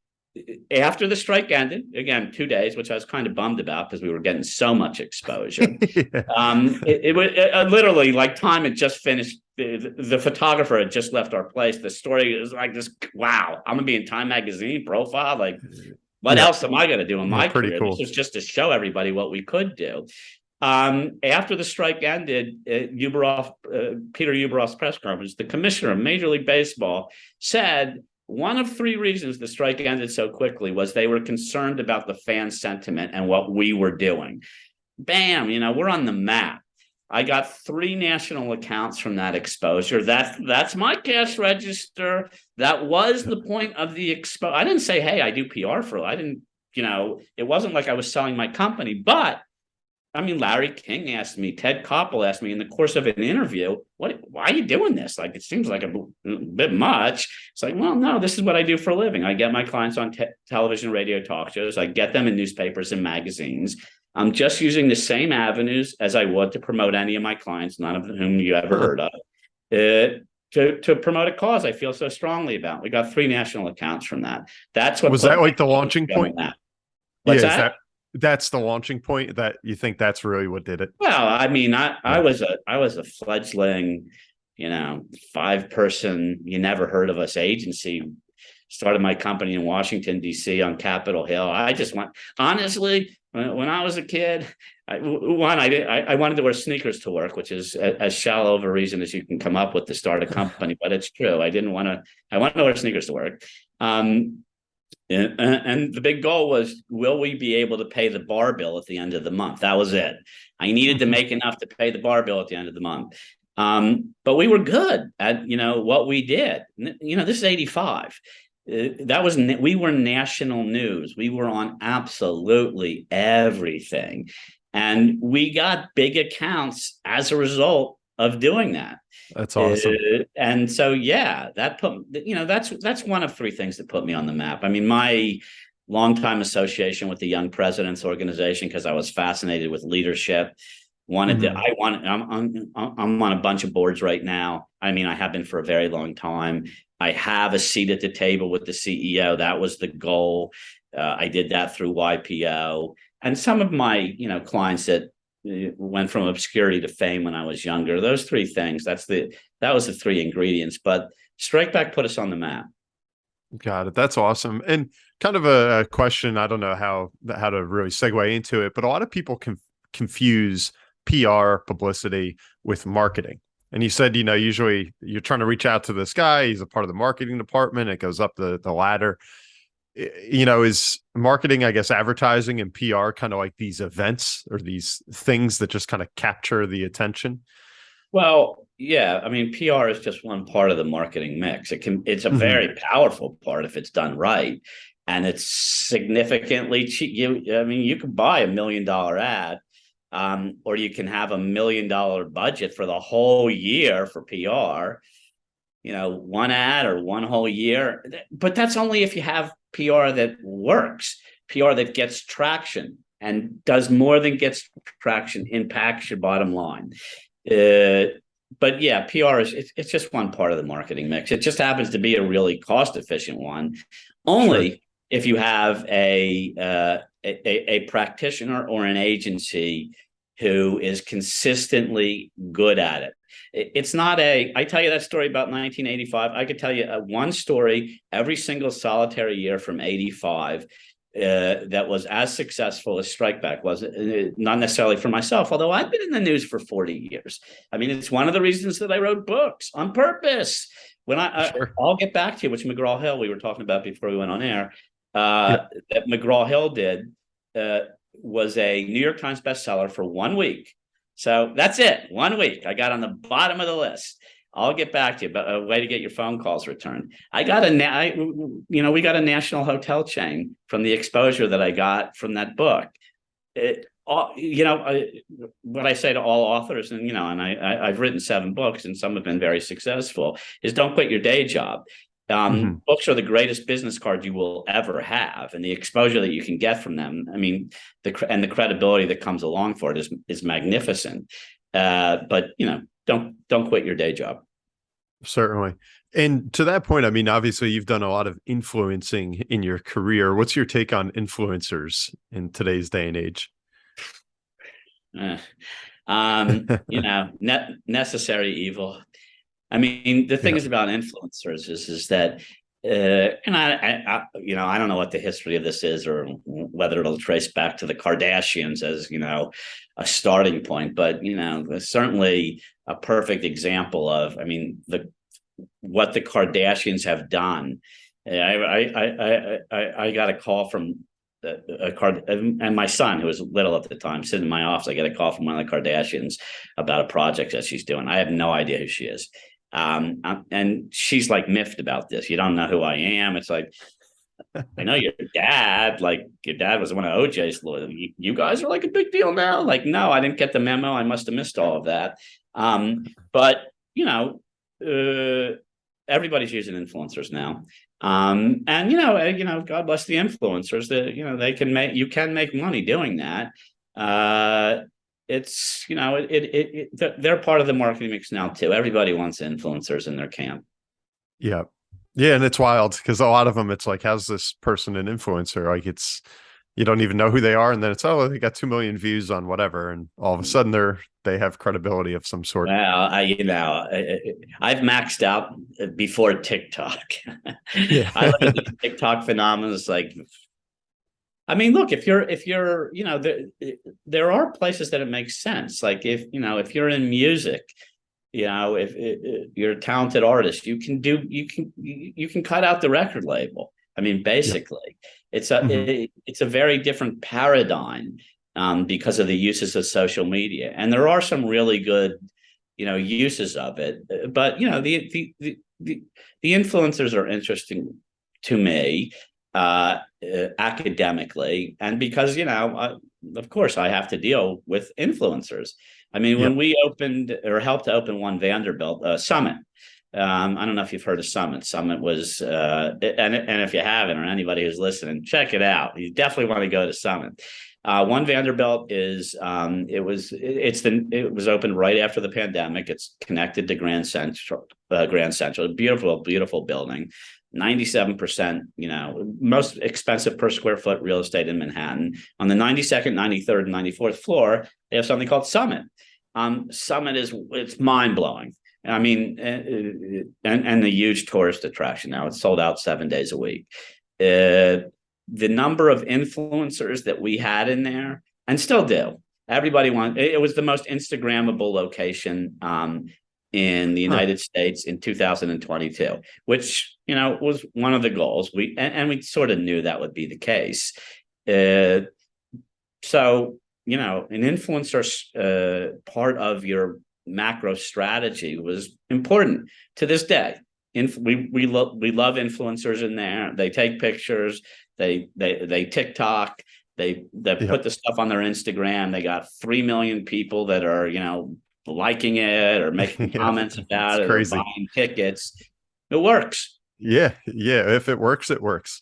the strike ended, again, 2 days, which I was kind of bummed about because we were getting so much exposure. It was literally like time had just finished. The photographer had just left our place. The story is like this. Wow, I'm gonna be in Time magazine profile. What else am I going to do in my career? Cool. This was just to show everybody what we could do. After the strike ended, Peter Yaverbaum's press conference, the commissioner of Major League Baseball said one of 3 reasons the strike ended so quickly was they were concerned about the fan sentiment and what we were doing. Bam, we're on the map. I got 3 national accounts from that exposure. That's my cash register. That was the point of the expo. I didn't say, hey, I do PR for it. I didn't, it wasn't like I was selling my company. But Larry King asked me, Ted Koppel asked me in the course of an interview, why are you doing this? It seems like a bit much. It's well, no, this is what I do for a living. I get my clients on television, radio, talk shows. I get them in newspapers and magazines. I'm just using the same avenues as I would to promote any of my clients, none of whom you ever heard of, to promote a cause I feel so strongly about. We got 3 national accounts from that. That's what was that the launching point? What's that? That's the launching point, that you think that's really what did it? Well, I was a fledgling, 5-person, you never heard of us agency. Started my company in Washington, D.C. on Capitol Hill. I just honestly, when I was a kid, I wanted to wear sneakers to work, which is as shallow of a reason as you can come up with to start a company, but it's true. I wanted to wear sneakers to work. And the big goal was, will we be able to pay the bar bill at the end of the month? That was it. I needed to make enough to pay the bar bill at the end of the month. But we were good at, what we did. This is 85. We were national news. We were on absolutely everything. And we got big accounts as a result of doing that. That's awesome. And so, that put, that's one of 3 things that put me on the map. My longtime association with the Young Presidents Organization, because I was fascinated with leadership. wanted to. I'm on a bunch of boards right now. I mean, I have been for a very long time. I have a seat at the table with the CEO. That was the goal. I did that through YPO, and some of my clients that went from obscurity to fame when I was younger. Those three things. That was the three ingredients. But Strike Back put us on the map. Got it. That's awesome. And kind of a question, I don't know how to really segue into it, but a lot of people confuse PR, publicity, with marketing. And you said, usually you're trying to reach out to this guy. He's a part of the marketing department. It goes up the ladder. Is marketing, I guess, advertising and PR kind of like these events or these things that just kind of capture the attention? Well, yeah. I mean, PR is just one part of the marketing mix. It's a very powerful part if it's done right, and it's significantly cheap. You could buy $1 million ad, or you can have $1 million budget for the whole year for PR. One ad or one whole year, but that's only if you have PR that works, PR that gets traction and does more than gets traction, impacts your bottom line. But yeah, PR it's just one part of the marketing mix. It just happens to be a really cost efficient one. Only if you have a practitioner or an agency who is consistently good at it. It's not I tell you that story about 1985. I could tell you one story every single solitary year from 85 that was as successful as Strike Back was. Not necessarily for myself, although I've been in the news for 40 years. I mean, it's one of the reasons that I wrote books on purpose. When I'll get back to you, which McGraw-Hill we were talking about before we went on air, that McGraw-Hill did was a New York Times bestseller for 1 week. So that's it. 1 week. I got on the bottom of the list. I'll get back to you, but a way to get your phone calls returned. We got a national hotel chain from the exposure that I got from that book. What I say to all authors, and I've written 7 books, and some have been very successful, is don't quit your day job. Books are the greatest business card you will ever have, and the exposure that you can get from them. I mean, the credibility that comes along for it is magnificent. But don't quit your day job. Certainly. And to that point, I mean, obviously you've done a lot of influencing in your career. What's your take on influencers in today's day and age? Necessary evil. I mean, the thing is about influencers is that, and I don't know what the history of this is or whether it'll trace back to the Kardashians as, a starting point, but, certainly a perfect example of, what the Kardashians have done. I got a call from and my son, who was little at the time, sitting in my office. I get a call from one of the Kardashians about a project that she's doing. I have no idea who she is. And she's like miffed about this. You don't know who I am. It's like, I know your dad. Like, your dad was one of OJ's lawyers. You guys are like a big deal now. Like, no, I didn't get the memo. I must have missed all of that. But everybody's using influencers now. And God bless the influencers that you can make money doing that. It's they're part of the marketing mix now too. Everybody wants influencers in their camp. Yeah. And it's wild because a lot of them, it's like, how's this person an influencer? Like, you don't even know who they are, and then it's, they got 2 million views on whatever, and all of a sudden they have credibility of some sort. Well, I've maxed out before TikTok. Yeah. I look at the TikTok phenomenon as like, look, if you're, there are places that it makes sense. Like if you're in music, if you're a talented artist, you can cut out the record label. Basically, it's a very different paradigm because of the uses of social media, and there are some really good, uses of it. But the influencers are interesting to me academically, and because of course I have to deal with influencers. When we opened or helped to open One Vanderbilt Summit, I don't know if you've heard of Summit. Summit was, and if you haven't, or anybody who's listening, check it out. You definitely want to go to Summit. One Vanderbilt is, it was opened right after the pandemic. It's connected to Grand Central, a beautiful, beautiful building. 97%, most expensive per square foot real estate in Manhattan. On the 92nd, 93rd, and 94th floor, they have something called Summit. Summit it's mind blowing. I mean, and the huge tourist attraction. Now it's sold out 7 days a week. The number of influencers that we had in there, and still do. Everybody it was the most Instagrammable location in the United States in 2022, which was one of the goals. We sort of knew that would be the case. So an influencer part of your macro strategy was important to this day. We love influencers in there. They take pictures. They TikTok. They put the stuff on their Instagram. They got 3 million people that are liking it or making comments about it, crazy. Or buying tickets. It works. Yeah. If it works, it works.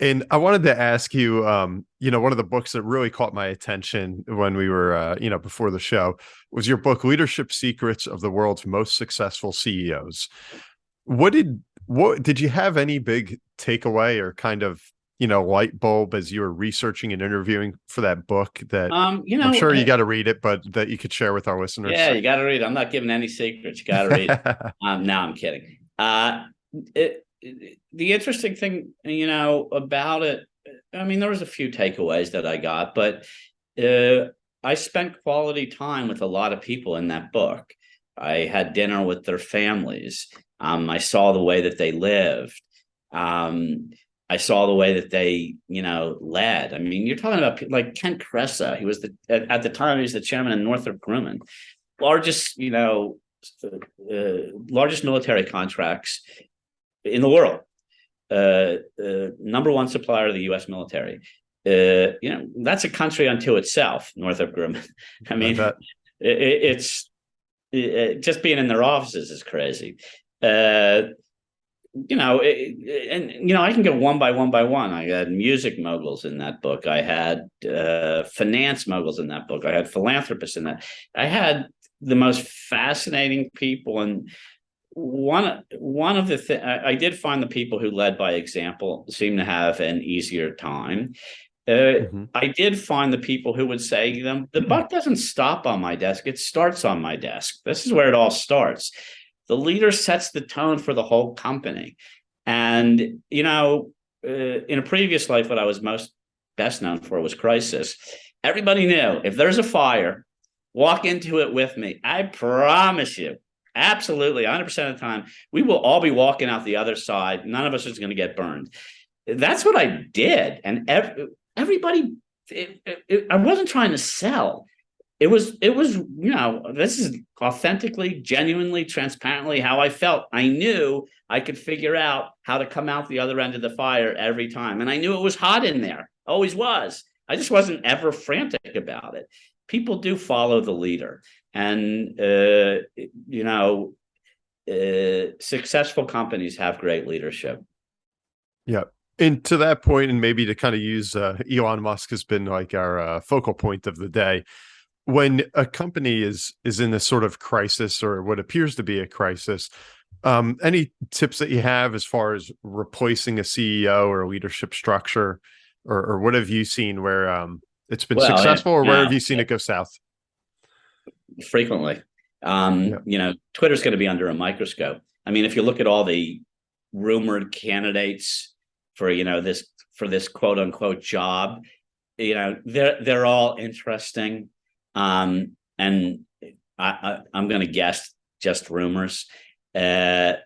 And I wanted to ask you, one of the books that really caught my attention when we were, before the show was your book, Leadership Secrets of the World's Most Successful CEOs. What did you have any big takeaway or kind of, light bulb as you were researching and interviewing for that book that I'm sure you got to read it, but that you could share with our listeners? Yeah, you got to read it. I'm not giving any secrets. You got to read it. No, I'm kidding. The interesting thing, about it, I mean, there was a few takeaways that I got, but I spent quality time with a lot of people in that book. I had dinner with their families. I saw the way that they lived. I saw the way that they, led. I mean, you're talking about like Kent Cressa. He was at the time, he was the chairman of Northrop Grumman, largest military contracts in the world, number one supplier to the U.S. military. That's a country unto itself, Northrop Grumman. I mean, it's just being in their offices is crazy. I can go one by one. I had music moguls in that book. I had finance moguls in that book. I had philanthropists in that. I had the most fascinating people. And one of the things I did find, the people who led by example seem to have an easier time. I did find the people who would say, the buck doesn't stop on my desk. It starts on my desk. This is where it all starts. The leader sets the tone for the whole company. And, in a previous life, what I was best known for was crisis. Everybody knew if there's a fire, walk into it with me. I promise you, absolutely, 100% of the time, we will all be walking out the other side. None of us is going to get burned. That's what I did. And everybody, I wasn't trying to sell. It was, this is authentically, genuinely, transparently how I felt. I knew I could figure out how to come out the other end of the fire every time. And I knew it was hot in there, always was. I just wasn't ever frantic about it. People do follow the leader. And, successful companies have great leadership. Yeah. And to that point, and maybe to kind of use Elon Musk has been like our focal point of the day. When a company is in this sort of crisis, or what appears to be a crisis, any tips that you have as far as replacing a CEO or a leadership structure, or what have you seen where it's been successful, or where have you seen it go south? Frequently. Twitter's going to be under a microscope. I mean, if you look at all the rumored candidates for this quote unquote job, they're all interesting. And I'm going to guess just rumors. I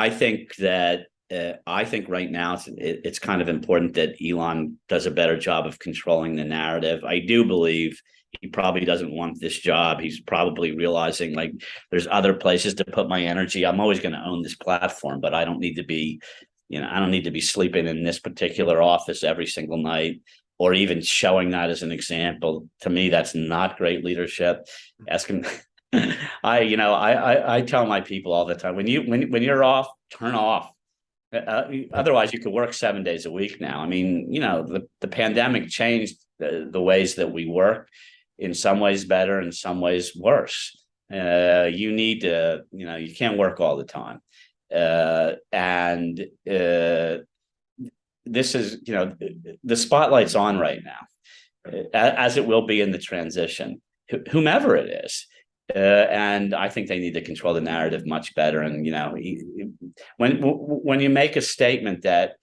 think right now it's kind of important that Elon does a better job of controlling the narrative. I do believe he probably doesn't want this job. He's probably realizing like there's other places to put my energy. I'm always going to own this platform, but I don't need to be, sleeping in this particular office every single night, or even showing that as an example. To me, that's not great leadership. Ask him I tell my people all the time, when you're off, turn off. Otherwise, you could work 7 days a week now. I mean, the pandemic changed the ways that we work, in some ways better, in some ways worse. You need to, you can't work all the time. And this is, the spotlight's on right now, as it will be in the transition, whomever it is. And I think they need to control the narrative much better. And, when you make a statement that,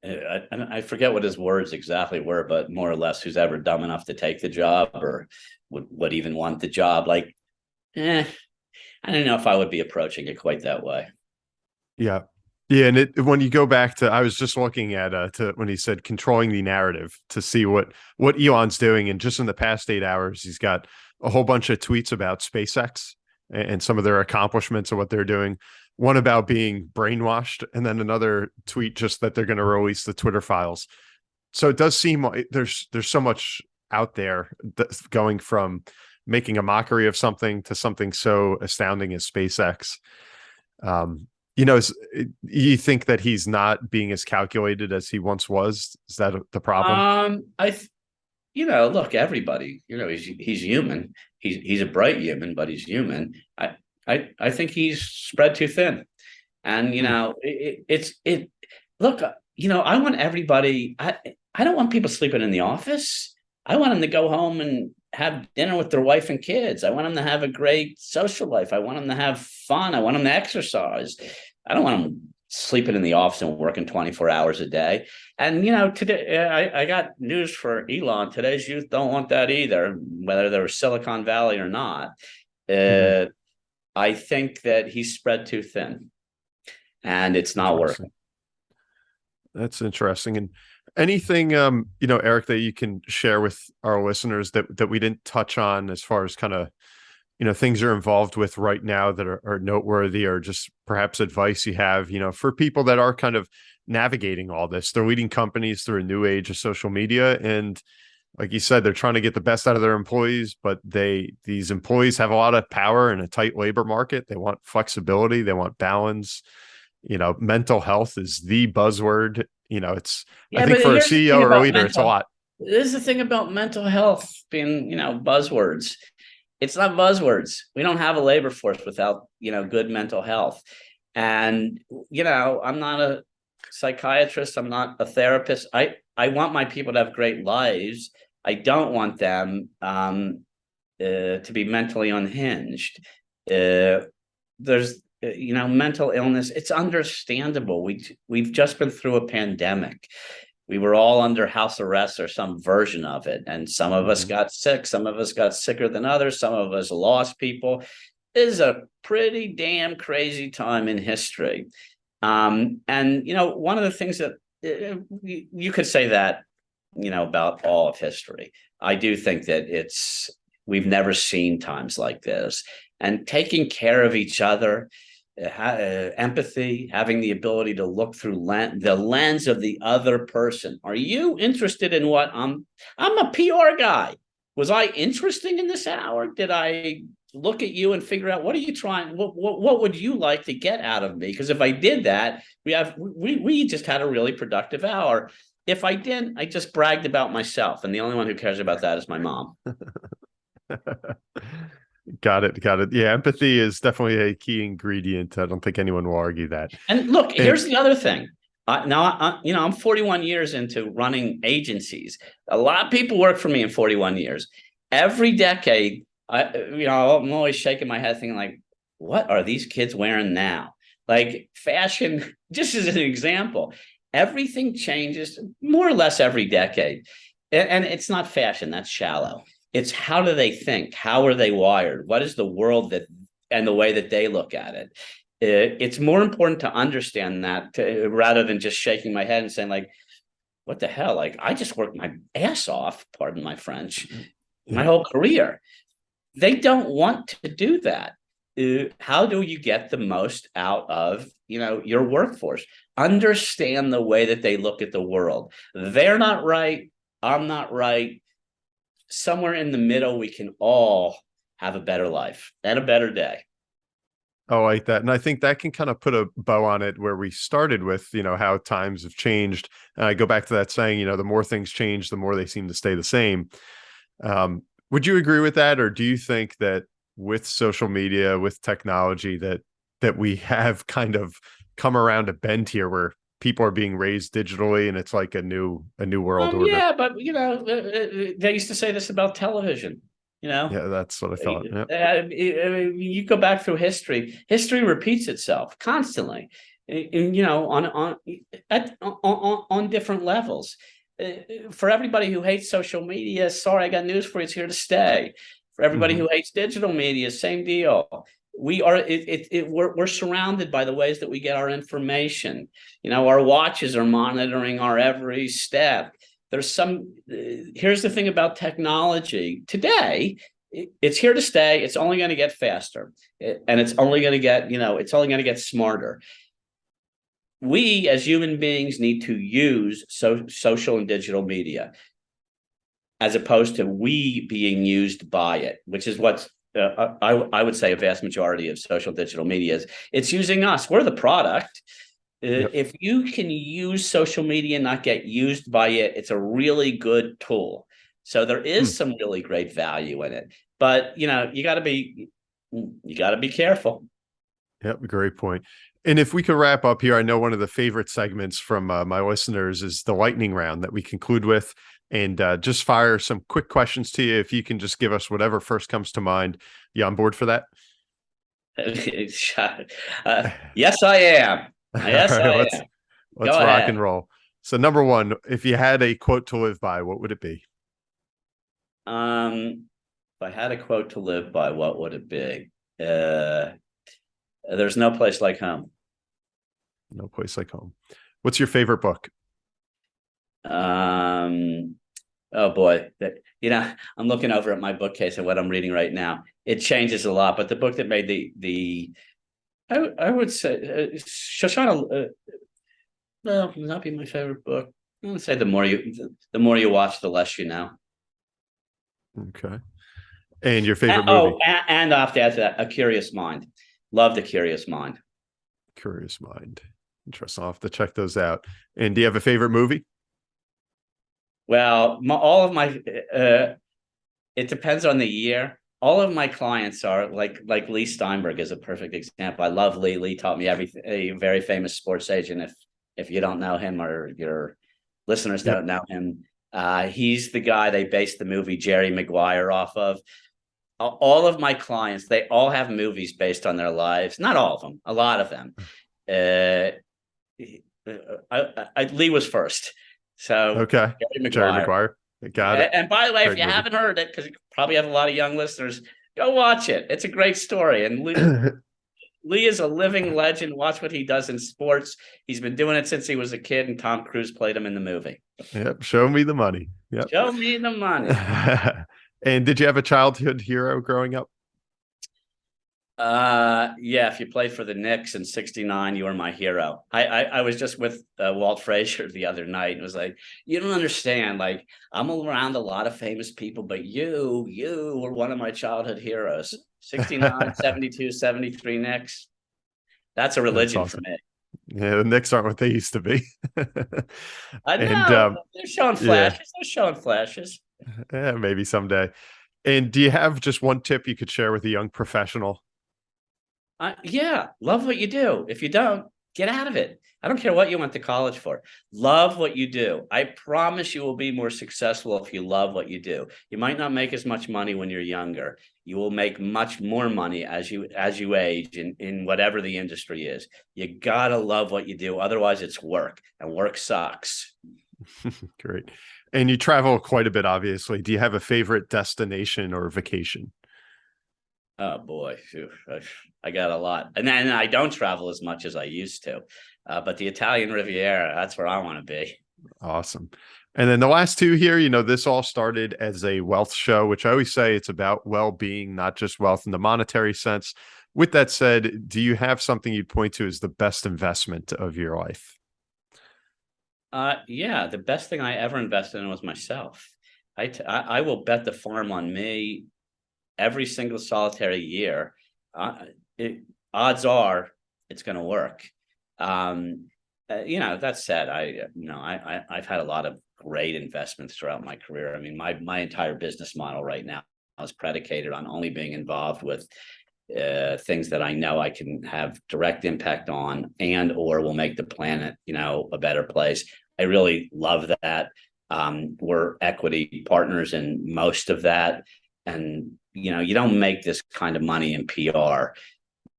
I forget what his words exactly were, but more or less, who's ever dumb enough to take the job or would even want the job, like, I don't know if I would be approaching it quite that way. Yeah. Yeah. And when you go back to, I was just looking at when he said controlling the narrative, to see what Elon's doing. And just in the past 8 hours, he's got a whole bunch of tweets about SpaceX and some of their accomplishments and what they're doing. One about being brainwashed, and then another tweet just that they're going to release the Twitter files. So it does seem like there's so much out there that's going from making a mockery of something to something so astounding as SpaceX. You think that he's not being as calculated as he once was? Is that the problem? Look, everybody, he's human. He's a bright human, but he's human. I think he's spread too thin. And, look, I want everybody, I don't want people sleeping in the office. I want them to go home and have dinner with their wife and kids. I want them to have a great social life. I want them to have fun. I want them to exercise. I don't want them sleeping in the office and working 24 hours a day. And, today I got news for Elon. Today's youth don't want that either, whether they're Silicon Valley or not. I think that he's spread too thin, and it's not working. That's interesting. And anything, Eric, that you can share with our listeners that we didn't touch on, as far as kind of, things you're involved with right now that are noteworthy, or just perhaps advice you have, for people that are kind of navigating all this. They're leading companies through a new age of social media. And like you said, they're trying to get the best out of their employees, but these employees have a lot of power in a tight labor market. They want flexibility. They want balance. Mental health is the buzzword. I think for a CEO or a leader, it's a lot. This is the thing about mental health being, buzzwords. It's not buzzwords. We don't have a labor force without, good mental health. And, I'm not a psychiatrist. I'm not a therapist. I want my people to have great lives. I don't want them to be mentally unhinged. There's, mental illness. It's understandable. We've just been through a pandemic. We were all under house arrest or some version of it. And some of us got sick. Some of us got sicker than others. Some of us lost people. It is a pretty damn crazy time in history. And, one of the things that you could say that, about all of history. I do think that we've never seen times like this. And taking care of each other, empathy, having the ability to look through the lens of the other person. Are you interested in what I'm a PR guy? Was I interesting in this hour? Did I look at you and figure out what are you trying? What would you like to get out of me? Because if I did that, we just had a really productive hour. If I didn't, I just bragged about myself, and the only one who cares about that is my mom. Got it. Yeah, empathy is definitely a key ingredient. I don't think anyone will argue that. And look, here's the other thing. I'm 41 years into running agencies. A lot of people work for me in 41 years. Every decade, I'm always shaking my head thinking, like, what are these kids wearing now? Like, fashion, just as an example, everything changes more or less every decade. And it's not fashion, that's shallow. It's how do they think? How are they wired? What is the world and the way that they look at it? It's more important to understand that rather than just shaking my head and saying, like, what the hell? Like, I just worked my ass off, pardon my French, my whole career. They don't want to do that. How do you get the most out of, your workforce? Understand the way that they look at the world. They're not right. I'm not right. Somewhere in the middle, we can all have a better life and a better day. I like that. And I think that can kind of put a bow on it where we started with, how times have changed. And I go back to that saying, the more things change, the more they seem to stay the same. Would you agree with that? Or do you think that with social media, with technology, that we have kind of come around a bend here where people are being raised digitally and it's like a new world order? Yeah, but they used to say this about television. Yeah, that's what I thought. Yep. You go back through history. History repeats itself constantly, and on different levels. For everybody who hates social media, sorry, I got news for you. It's here to stay. For everybody who hates digital media, same deal. We're surrounded by the ways that we get our information. Our watches are monitoring our every step. Here's the thing about technology today. It's here to stay. It's only going to get faster, and it's only going to get smarter. We as human beings need to use social and digital media as opposed to we being used by it, which is what I would say a vast majority of social digital media is. It's using us. We're the product. If you can use social media and not get used by it, it's a really good tool. So there is some really great value in it, but you got to be careful. Yep, great point. And if we could wrap up here, I know one of the favorite segments from my listeners is the lightning round that we conclude with, and just fire some quick questions to you. If you can just give us whatever first comes to mind. You on board for that? Yes, I am. Yes, right, I am. Let's rock and roll. So number one, if you had a quote to live by, what would it be? If I had a quote to live by, what would it be? There's no place like home. No place like home. What's your favorite book? Oh boy, I'm looking over at my bookcase and what I'm reading right now. It changes a lot, but the book that made I would say Shoshana. Well, would not be my favorite book. I would say the more you watch, the less you know. Okay. And your favorite movie? And I have to add to that, A Curious Mind. Love The Curious Mind. Curious Mind. Interesting. I'll have to check those out. And do you have a favorite movie? Well, it depends on the year. All of my clients are like Lee Steinberg is a perfect example. I love Lee. Lee taught me everything. A very famous sports agent. If you don't know him or your listeners don't know him, he's the guy they based the movie Jerry Maguire off of. All of my clients, they all have movies based on their lives. Not all of them, a lot of them. Lee was first. So okay, Jerry Maguire. Got it. And by the way, Great if you movie. haven't heard it, because you probably have a lot of young listeners, go watch it. It's a great story. And Lee is a living legend. Watch what he does in sports. He's been doing it since he was a kid, and Tom Cruise played him in the movie. Yep. Show me the money. Yep. Show me the money. And did you have a childhood hero growing up? Yeah, if you played for the Knicks in '69, you were my hero. I was just with Walt Frazier the other night and was like, you don't understand. Like, I'm around a lot of famous people, but you were one of my childhood heroes. 69, 72, 73 Knicks. That's a religion That's awesome. for me. Yeah, the Knicks aren't what they used to be. I know. And, they're showing flashes. Yeah. They're showing flashes. Yeah, maybe someday. And do you have just one tip you could share with a young professional? Yeah, love what you do. If you don't, get out of it. I don't care what you went to college for. Love what you do. I promise you will be more successful if you love what you do. You might not make as much money when you're younger. You will make much more money as you age in whatever the industry is. You gotta love what you do. Otherwise, it's work, and work sucks. Great. And you travel quite a bit, obviously. Do you have a favorite destination or vacation? Oh boy, I got a lot, and then I don't travel as much as I used to. But the Italian Riviera, that's where I want to be. Awesome. And then the last two here, this all started as a wealth show, which I always say it's about well-being, not just wealth in the monetary sense. With that said, do you have something you'd point to as the best investment of your life? Yeah, the best thing I ever invested in was myself. I will bet the farm on me every single solitary year, odds are it's going to work. That said, I've had a lot of great investments throughout my career. I mean, my entire business model right now is predicated on only being involved with things that I know I can have direct impact on and or will make the planet, a better place. I really love that. We're equity partners in most of that. And, you don't make this kind of money in PR,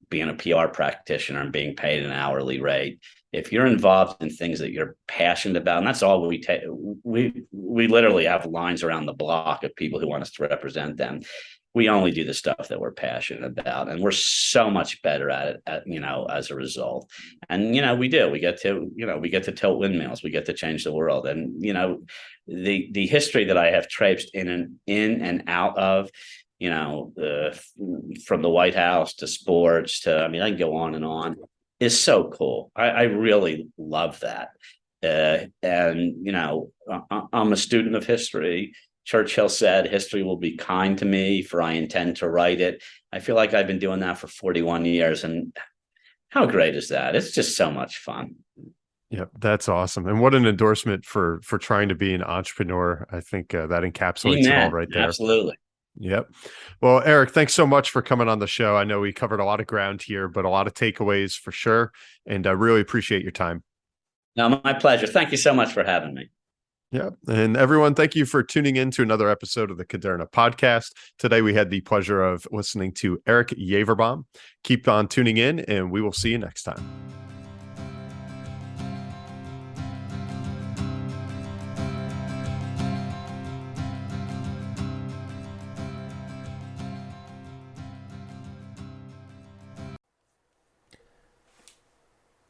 being a PR practitioner and being paid an hourly rate. If you're involved in things that you're passionate about, and that's all we take, we literally have lines around the block of people who want us to represent them. We only do the stuff that we're passionate about, and we're so much better at it, as a result. And, we get to tilt windmills, we get to change the world. And, the history that I have traipsed in and out of, from the White House to sports to, I can go on and on, is so cool. I really love that. I'm a student of history. Churchill said, history will be kind to me, for I intend to write it. I feel like I've been doing that for 41 years. And how great is that? It's just so much fun. Yeah, that's awesome. And what an endorsement for trying to be an entrepreneur. I think that encapsulates it all right there. Absolutely. Yep. Well, Eric, thanks so much for coming on the show. I know we covered a lot of ground here, but a lot of takeaways for sure. And I really appreciate your time. No, my pleasure. Thank you so much for having me. Yeah. And everyone, thank you for tuning in to another episode of the Caderna podcast. Today, we had the pleasure of listening to Eric Yaverbaum. Keep on tuning in, and we will see you next time.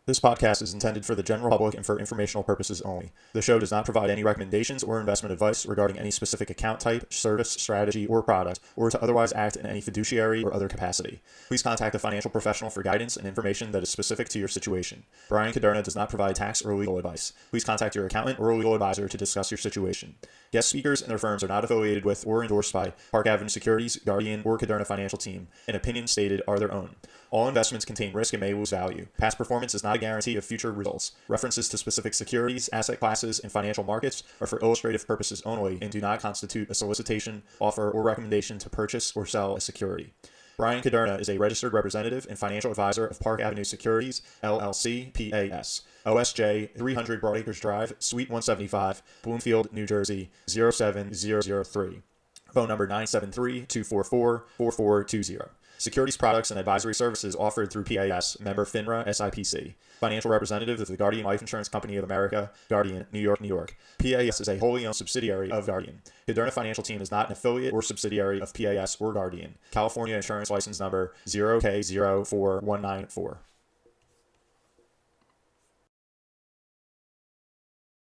This podcast is intended for the general public and for informational purposes only. The show does not provide any recommendations or investment advice regarding any specific account type, service, strategy, or product, or to otherwise act in any fiduciary or other capacity. Please contact a financial professional for guidance and information that is specific to your situation. Brian Caderna does not provide tax or legal advice. Please contact your accountant or legal advisor to discuss your situation. Guest speakers and their firms are not affiliated with or endorsed by Park Avenue Securities, Guardian, or Caderna Financial Team, and opinions stated are their own. All investments contain risk and may lose value. Past performance is not a guarantee of future results. References to specific securities, asset classes, and financial markets are for illustrative purposes only and do not constitute a solicitation, offer, or recommendation to purchase or sell a security. Brian Caderna is a registered representative and financial advisor of Park Avenue Securities, LLC, PAS. OSJ 300 Broadacres Drive, Suite 175, Bloomfield, New Jersey, 07003. Phone number 973-244-4420. Securities products and advisory services offered through PAS, member FINRA SIPC. Financial representative of the Guardian Life Insurance Company of America, Guardian, New York, New York. PAS is a wholly owned subsidiary of Guardian. Caderna Financial Team is not an affiliate or subsidiary of PAS or Guardian. California Insurance License Number 0K04194.